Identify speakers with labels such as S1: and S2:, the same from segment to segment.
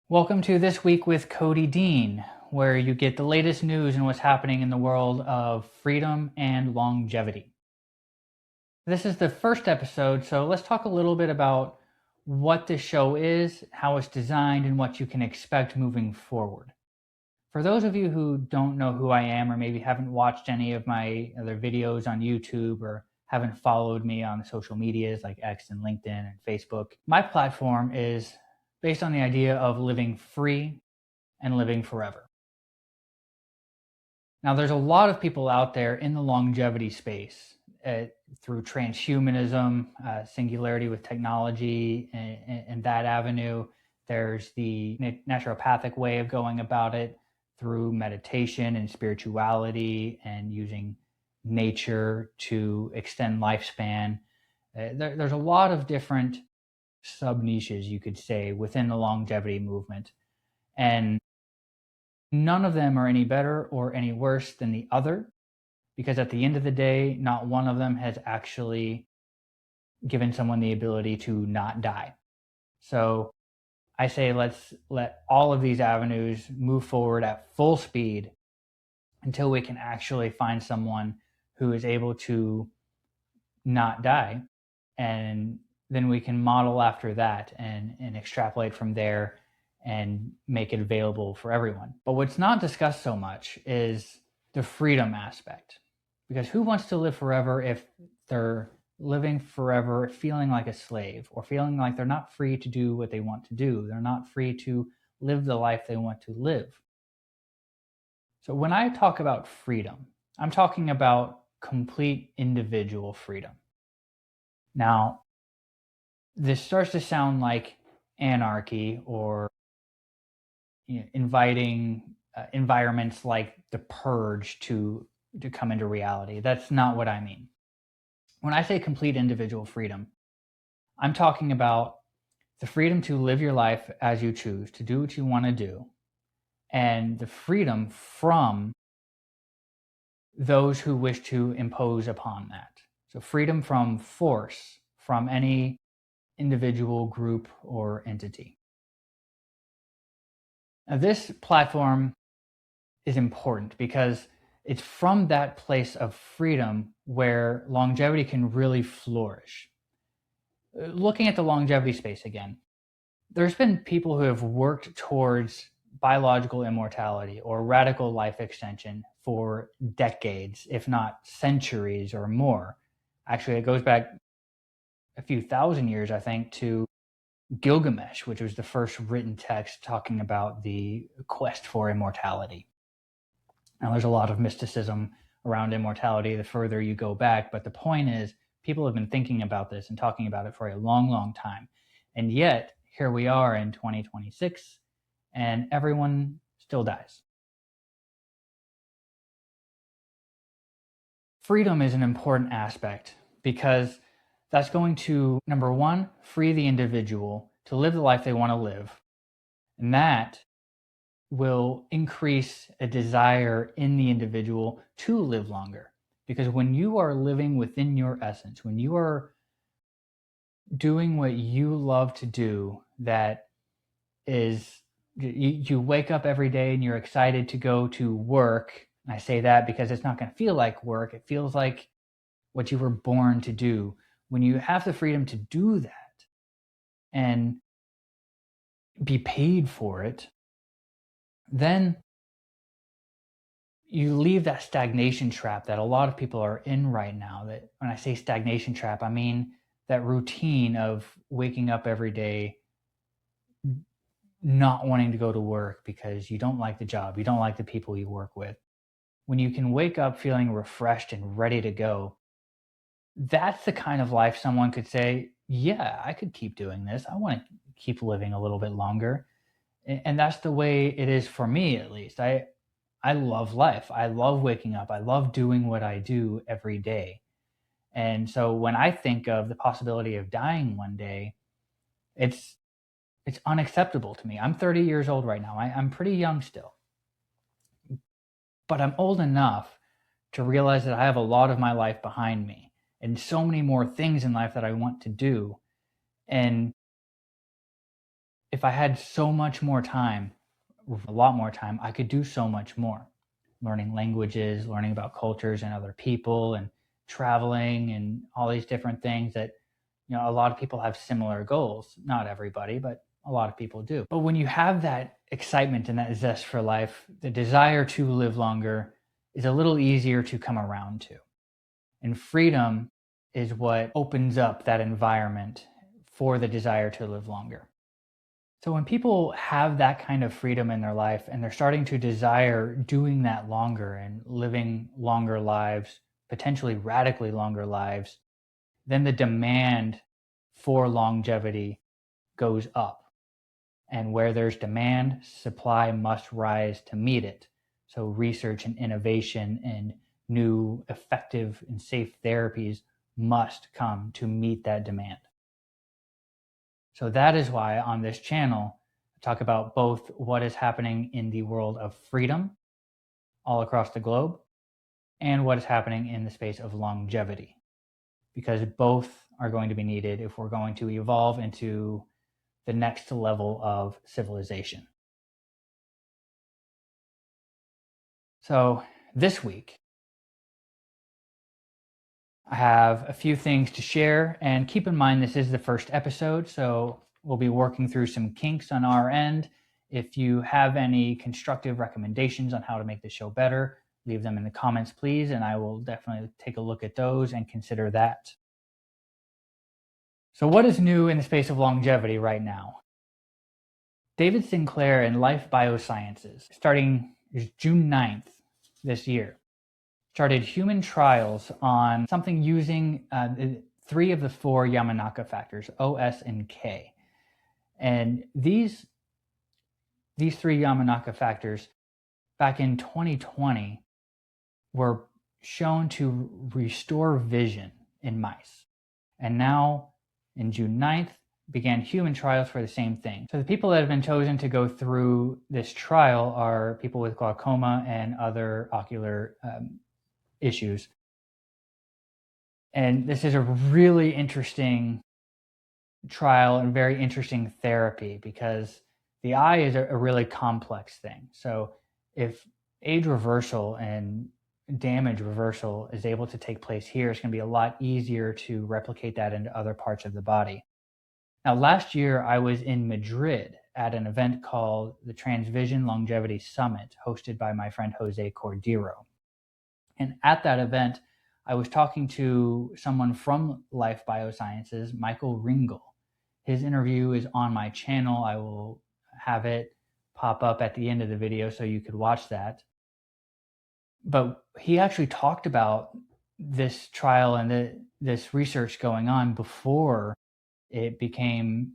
S1: Welcome to This Week with Cody Dean, where you get the latest news and what's happening in the world of freedom and longevity. This is the first episode, so let's talk a little bit about what this show is, how it's designed, and what you can expect moving forward. For those of you who don't know who I am, or maybe haven't watched any of my other videos on YouTube, or haven't followed me on social medias like X and LinkedIn and Facebook, my platform is based on the idea of living free and living forever. Now, there's a lot of people out there in the longevity space through transhumanism, singularity with technology, and that avenue. There's the naturopathic way of going about it through meditation and spirituality and using nature to extend lifespan. There's a lot of different sub niches, you could say, within the longevity movement. And none of them are any better or any worse than the other, because at the end of the day, not one of them has actually given someone the ability to not die. So I say let's let all of these avenues move forward at full speed until we can actually find someone who is able to not die. And then we can model after that and extrapolate from there and make it available for everyone. But what's not discussed so much is the freedom aspect. Because who wants to live forever if they're living forever feeling like a slave, or feeling like they're not free to do what they want to do? They're not free to live the life they want to live. So when I talk about freedom, I'm talking about complete individual freedom. Now, this starts to sound like anarchy, or inviting environments like the purge to come into reality. That's not what I mean. When I say complete individual freedom, I'm talking about the freedom to live your life as you choose, to do what you want to do, and the freedom from those who wish to impose upon that. So freedom from force from any individual, group, or entity. Now, this platform is important because it's from that place of freedom where longevity can really flourish. Looking at the longevity space again, there's been people who have worked towards biological immortality or radical life extension for decades, if not centuries or more. Actually, it goes back a few thousand years, I think, to Gilgamesh, which was the first written text talking about the quest for immortality. Now, there's a lot of mysticism around immortality the further you go back, but the point is, people have been thinking about this and talking about it for a long, long time. And yet, here we are in 2026, and everyone still dies. Freedom is an important aspect because that's going to, number one, free the individual to live the life they want to live. And that will increase a desire in the individual to live longer. Because when you are living within your essence, when you are doing what you love to do, that is, you wake up every day and you're excited to go to work. And I say that because it's not going to feel like work. It feels like what you were born to do. When you have the freedom to do that and be paid for it, then you leave that stagnation trap that a lot of people are in right now. That when I say stagnation trap, I mean that routine of waking up every day not wanting to go to work because you don't like the job, you don't like the people you work with. When you can wake up feeling refreshed and ready to go, that's the kind of life someone could say, yeah, I could keep doing this. I want to keep living a little bit longer. And that's the way it is for me, at least. I love life. I love waking up. I love doing what I do every day. And so when I think of the possibility of dying one day, it's unacceptable to me. I'm 30 years old right now. I'm pretty young still. But I'm old enough to realize that I have a lot of my life behind me and so many more things in life that I want to do. And if I had so much more time, a lot more time, I could do so much more. Learning languages, learning about cultures and other people, and traveling, and all these different things that, a lot of people have similar goals. Not everybody, but a lot of people do. But when you have that excitement and that zest for life, the desire to live longer is a little easier to come around to. And freedom is what opens up that environment for the desire to live longer. So when people have that kind of freedom in their life and they're starting to desire doing that longer and living longer lives, potentially radically longer lives, then the demand for longevity goes up. And where there's demand, supply must rise to meet it. So research and innovation and new effective and safe therapies must come to meet that demand. So that is why on this channel, I talk about both what is happening in the world of freedom all across the globe and what is happening in the space of longevity, because both are going to be needed if we're going to evolve into the next level of civilization. So this week, I have a few things to share, and keep in mind this is the first episode, so we'll be working through some kinks on our end. If you have any constructive recommendations on how to make the show better, leave them in the comments, please, and I will definitely take a look at those and consider that. So what is new in the space of longevity right now? David Sinclair in Life Biosciences, starting June 9th this year, started human trials on something using 3 of the 4 Yamanaka factors, O, S, and K. And these 3 Yamanaka factors back in 2020 were shown to restore vision in mice. And now in June 9th, began human trials for the same thing. So the people that have been chosen to go through this trial are people with glaucoma and other ocular issues. And this is a really interesting trial and very interesting therapy because the eye is a really complex thing. So if age reversal and damage reversal is able to take place here, it's going to be a lot easier to replicate that into other parts of the body. Now, last year I was in Madrid at an event called the Transvision Longevity Summit, hosted by my friend Jose Cordero. And at that event, I was talking to someone from Life Biosciences, Michael Ringel. His interview is on my channel. I will have it pop up at the end of the video so you could watch that. But he actually talked about this trial and this research going on before it became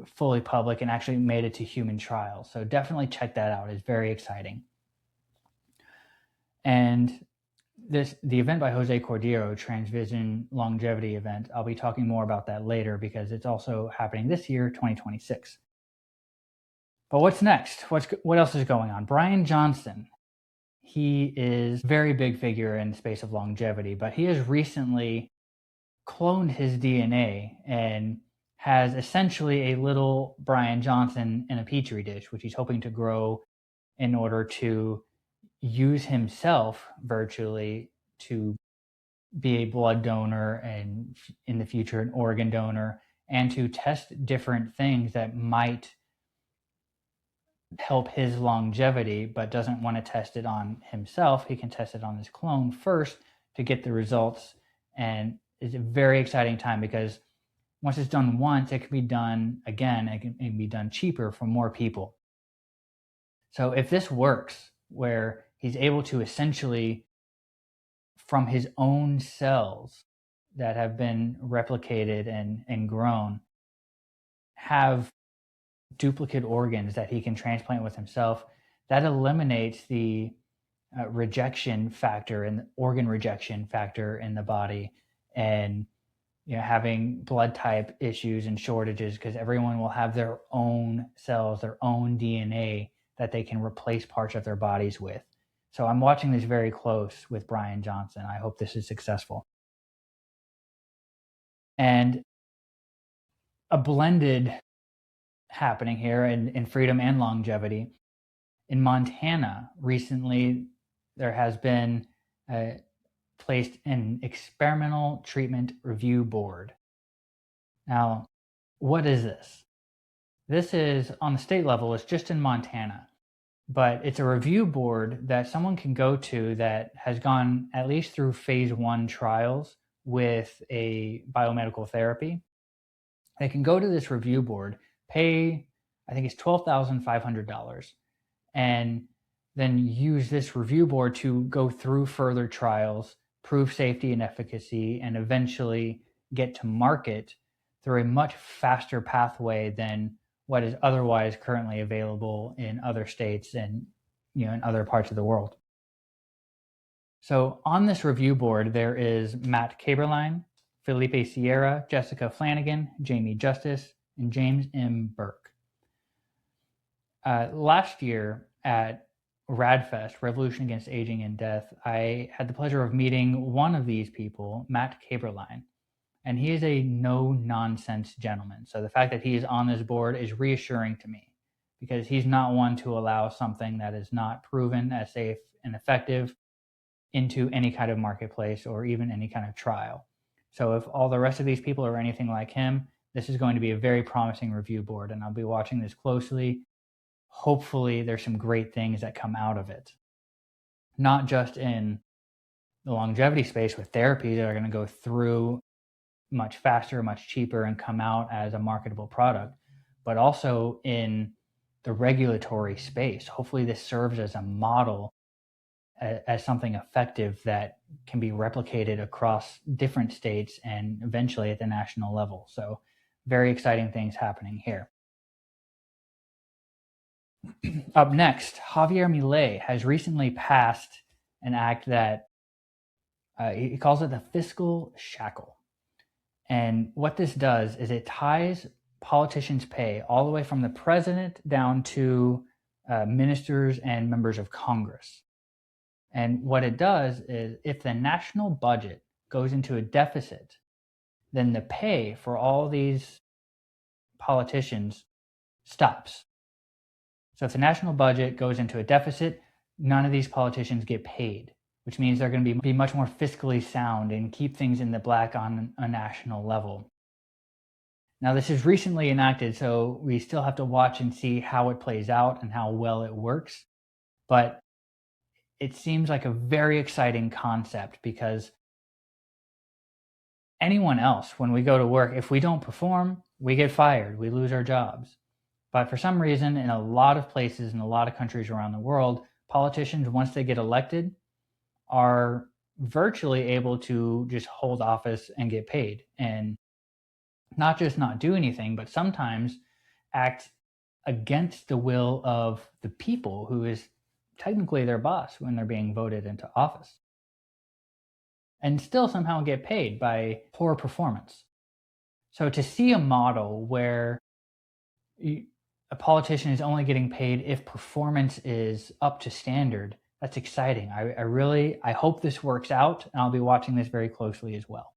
S1: fully public and actually made it to human trials. So definitely check that out. It's very exciting. And the event by Jose Cordero, Transvision Longevity event, I'll be talking more about that later because it's also happening this year, 2026. But what's next? What else is going on? Brian Johnson, he is a very big figure in the space of longevity, but he has recently cloned his DNA and has essentially a little Brian Johnson in a petri dish, which he's hoping to grow in order to use himself virtually to be a blood donor and in the future an organ donor, and to test different things that might help his longevity, but doesn't want to test it on himself. He can test it on his clone first to get the results. And it's a very exciting time because once it's done once, it can be done again. It can be done cheaper for more people. So if this works, where he's able to essentially, from his own cells that have been replicated and grown, have duplicate organs that he can transplant with himself, that eliminates the rejection factor and organ rejection factor in the body, and having blood type issues and shortages, because everyone will have their own cells, their own DNA that they can replace parts of their bodies with. So I'm watching this very close with Brian Johnson. I hope this is successful. And a blended happening here in freedom and longevity. In Montana, recently, there has been placed an experimental treatment review board. Now, what is this? This is on the state level, it's just in Montana, but it's a review board that someone can go to that has gone at least through phase 1 trials with a biomedical therapy. They can go to this review board, pay, I think it's $12,500, and then use this review board to go through further trials, prove safety and efficacy, and eventually get to market through a much faster pathway than what is otherwise currently available in other states and in other parts of the world. So on this review board, there is Matt Kaberlein, Felipe Sierra, Jessica Flanagan, Jamie Justice, and James M. Burke. Last year at RADFest, Revolution Against Aging and Death, I had the pleasure of meeting one of these people, Matt Kaberlein, and he is a no-nonsense gentleman. So the fact that he is on this board is reassuring to me because he's not one to allow something that is not proven as safe and effective into any kind of marketplace or even any kind of trial. So if all the rest of these people are anything like him, this is going to be a very promising review board, and I'll be watching this closely. Hopefully there's some great things that come out of it, not just in the longevity space with therapies that are going to go through much faster, much cheaper, and come out as a marketable product, but also in the regulatory space. Hopefully this serves as a model, as something effective that can be replicated across different states and eventually at the national level. So very exciting things happening here. Up next, Javier Milei has recently passed an act that he calls it the fiscal shackle. And what this does is it ties politicians' pay all the way from the president down to ministers and members of Congress. And what it does is if the national budget goes into a deficit, then the pay for all these politicians stops. So if the national budget goes into a deficit, none of these politicians get paid, which means they're going to be much more fiscally sound and keep things in the black on a national level. Now, this is recently enacted, so we still have to watch and see how it plays out and how well it works. But it seems like a very exciting concept because anyone else, when we go to work, if we don't perform, we get fired, we lose our jobs. But for some reason, in a lot of places, in a lot of countries around the world, politicians, once they get elected, are virtually able to just hold office and get paid. And not just not do anything, but sometimes act against the will of the people who is technically their boss when they're being voted into office. And still somehow get paid by poor performance. So to see a model where a politician is only getting paid if performance is up to standard, that's exciting. I hope this works out, and I'll be watching this very closely as well.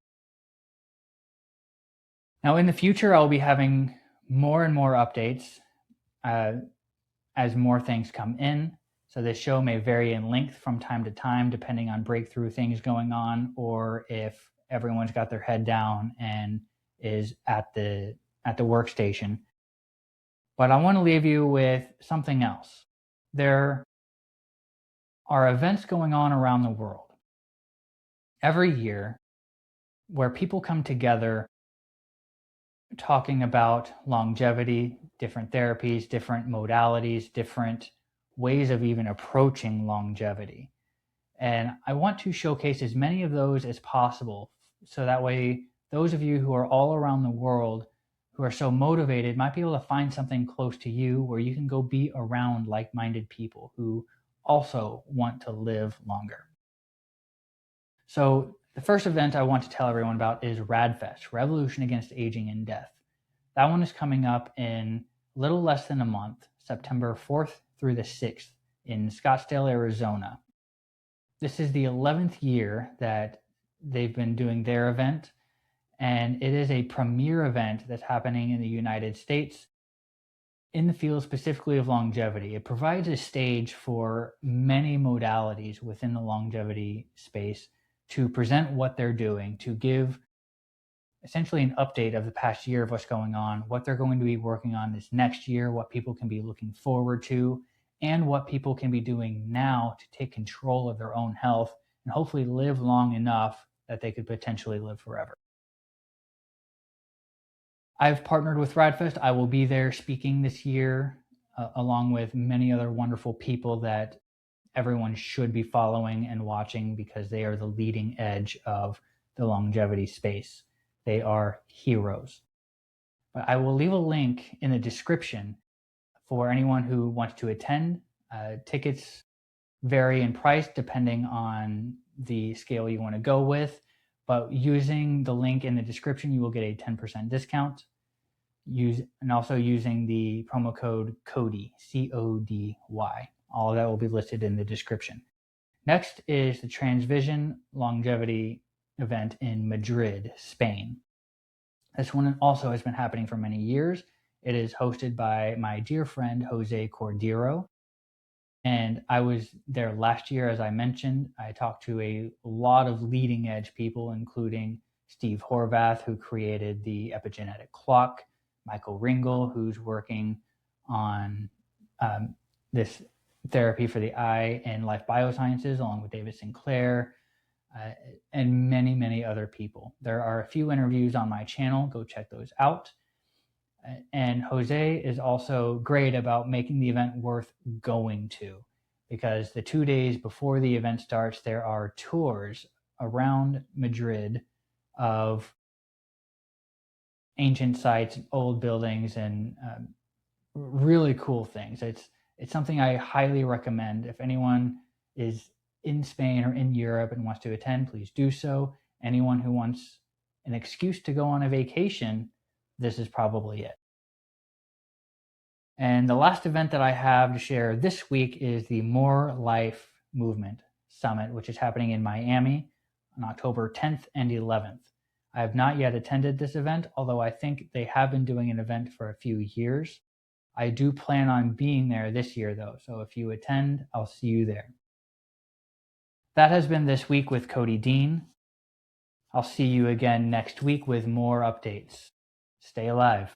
S1: Now, in the future, I'll be having more and more updates as more things come in. So this show may vary in length from time to time, depending on breakthrough things going on, or if everyone's got their head down and is at the workstation. But I want to leave you with something else. There are events going on around the world every year where people come together talking about longevity, different therapies, different modalities, different ways of even approaching longevity. And I want to showcase as many of those as possible so that way those of you who are all around the world who are so motivated might be able to find something close to you where you can go be around like-minded people who also want to live longer. So the first event I want to tell everyone about is RADFest, Revolution Against Aging and Death. That one is coming up in a little less than a month, September 4th through the 6th in Scottsdale, Arizona. This is the 11th year that they've been doing their event, and it is a premier event that's happening in the United States. in the field specifically of longevity. It provides a stage for many modalities within the longevity space to present what they're doing, to give essentially an update of the past year of what's going on, what they're going to be working on this next year, what people can be looking forward to, and what people can be doing now to take control of their own health and hopefully live long enough that they could potentially live forever. I've partnered with RadFest. I will be there speaking this year, along with many other wonderful people that everyone should be following and watching because they are the leading edge of the longevity space. They are heroes. But I will leave a link in the description for anyone who wants to attend. Tickets vary in price depending on the scale you want to go with, but using the link in the description, you will get a 10% discount. And also using the promo code CODY, CODY. All of that will be listed in the description. Next is the Transvision Longevity event in Madrid, Spain. This one also has been happening for many years. It is hosted by my dear friend Jose Cordero. And I was there last year, as I mentioned. I talked to a lot of leading edge people, including Steve Horvath, who created the epigenetic clock, Michael Ringel, who's working on this therapy for the eye in Life Biosciences, along with David Sinclair, and many, many other people. There are a few interviews on my channel. Go check those out. And Jose is also great about making the event worth going to, because the 2 days before the event starts, there are tours around Madrid of ancient sites, old buildings, and really cool things. It's something I highly recommend. If anyone is in Spain or in Europe and wants to attend, please do so. Anyone who wants an excuse to go on a vacation, this is probably it. And the last event that I have to share this week is the More Life Movement Summit, which is happening in Miami on October 10th and 11th. I have not yet attended this event, although I think they have been doing an event for a few years. I do plan on being there this year, though, so if you attend, I'll see you there. That has been This Week with Cody Dean. I'll see you again next week with more updates. Stay alive.